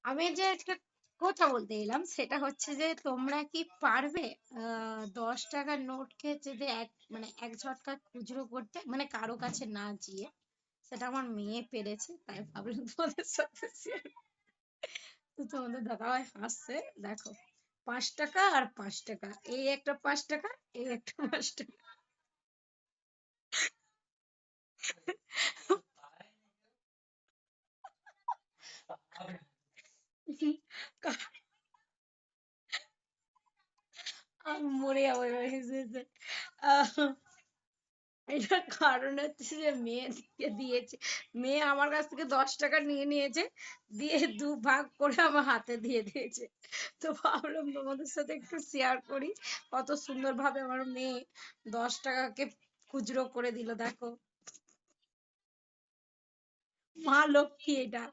আমি যে একটা কথা বলতে এলাম সেটা হচ্ছে যে তোমরা কি পারবে 10 টাকার নোটকে যদি মানে এক ঝটকা খুচরো করতে, মানে কারো কাছে না গিয়ে? সেটা আমার মেয়ে পেরেছে, তাই ভাবলাম তোমাদের সাথে share। তো তোমাদের দাদাভাই হাসছে, দেখো, 5 টাকা আর 5 টাকা, এই একটা 5 টাকা, এই একটা 5 টাকা। আমি মরে যাবো এবার হেসে হেসে। আহ, এটার কারণ হচ্ছে যে মেয়েকে দিয়েছে, মেয়ে আমার কাছ থেকে 10 টাকা নিয়ে নিয়েছে, দিয়ে দুভাগ করে আমার হাতে দিয়ে দিয়েছে। তো ভাবলাম তোমাদের সাথে একটু শেয়ার করি, কত সুন্দর ভাবে আমার মেয়ে 10 টাকাকে খুচরো করে দিল, দেখো, মা লক্ষ্মী এটা।